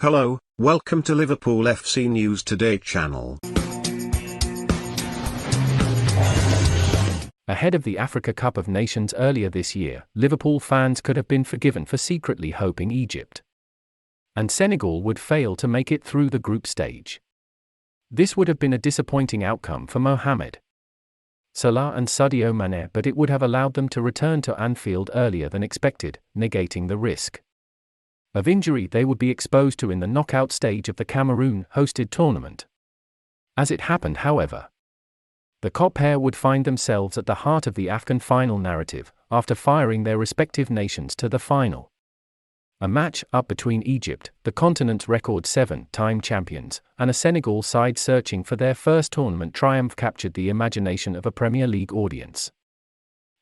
Hello, welcome to Liverpool FC News Today channel. Ahead of the Africa Cup of Nations earlier this year, Liverpool fans could have been forgiven for secretly hoping Egypt and Senegal would fail to make it through the group stage. This would have been a disappointing outcome for Mohamed Salah and Sadio Mane, but it would have allowed them to return to Anfield earlier than expected, negating the risk of injury they would be exposed to in the knockout stage of the Cameroon-hosted tournament. As it happened, however, the COP pair would find themselves at the heart of the AFCON final narrative, after firing their respective nations to the final. A match-up between Egypt, the continent's record 7-time champions, and a Senegal side searching for their first tournament triumph captured the imagination of a Premier League audience.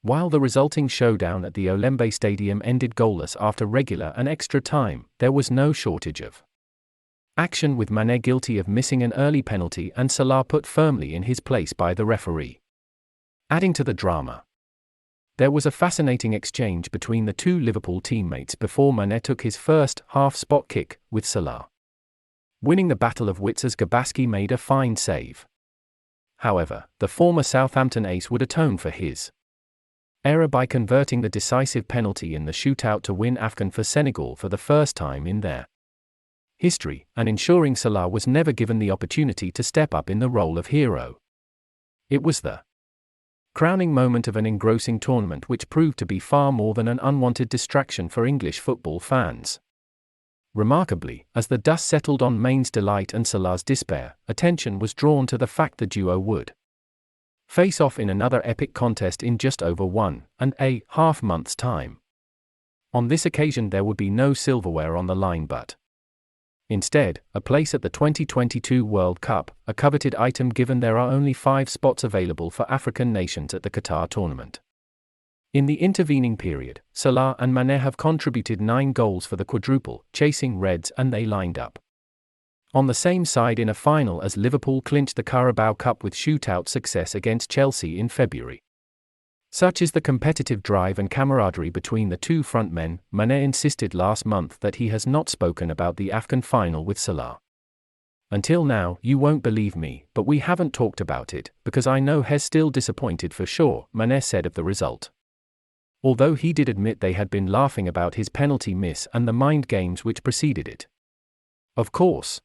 While the resulting showdown at the Olembe Stadium ended goalless after regular and extra time, there was no shortage of action, with Mane guilty of missing an early penalty and Salah put firmly in his place by the referee. Adding to the drama, there was a fascinating exchange between the two Liverpool teammates before Mane took his first half-spot kick, with Salah winning the battle of wits as Gabaski made a fine save. However, the former Southampton ace would atone for his error by converting the decisive penalty in the shootout to win AFCON for Senegal for the first time in their history, and ensuring Salah was never given the opportunity to step up in the role of hero. It was the crowning moment of an engrossing tournament which proved to be far more than an unwanted distraction for English football fans. Remarkably, as the dust settled on Mane's delight and Salah's despair, attention was drawn to the fact the duo would face off in another epic contest in just over 1.5 months' time. On this occasion there would be no silverware on the line, but instead, a place at the 2022 World Cup, a coveted item given there are only 5 spots available for African nations at the Qatar tournament. In the intervening period, Salah and Mane have contributed 9 goals for the quadruple, chasing Reds, and they lined up on the same side in a final as Liverpool clinched the Carabao Cup with shootout success against Chelsea in February. Such is the competitive drive and camaraderie between the two frontmen. Mane insisted last month that he has not spoken about the AFCON final with Salah. "Until now, you won't believe me, but we haven't talked about it, because I know he's still disappointed for sure," Mane said of the result. Although he did admit they had been laughing about his penalty miss and the mind games which preceded it. Of course,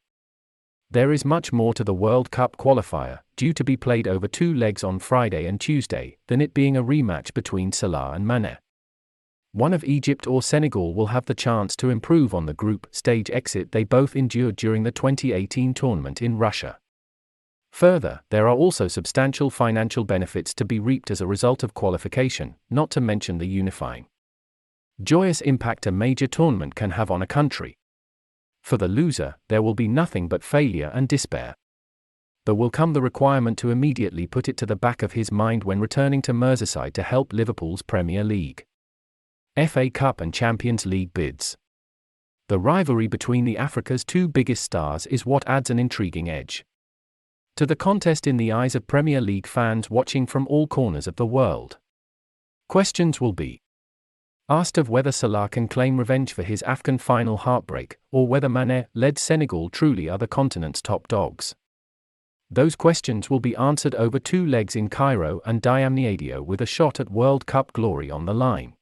there is much more to the World Cup qualifier, due to be played over 2 legs on Friday and Tuesday, than it being a rematch between Salah and Mane. One of Egypt or Senegal will have the chance to improve on the group stage exit they both endured during the 2018 tournament in Russia. Further, there are also substantial financial benefits to be reaped as a result of qualification, not to mention the unifying, joyous impact a major tournament can have on a country. For the loser, there will be nothing but failure and despair. There will come the requirement to immediately put it to the back of his mind when returning to Merseyside to help Liverpool's Premier League, FA Cup and Champions League bids. The rivalry between the Africa's 2 biggest stars is what adds an intriguing edge to the contest in the eyes of Premier League fans watching from all corners of the world. Questions will be asked of whether Salah can claim revenge for his AFCON final heartbreak, or whether Mane-led Senegal truly are the continent's top dogs. Those questions will be answered over 2 legs in Cairo and Diamniadio, with a shot at World Cup glory on the line.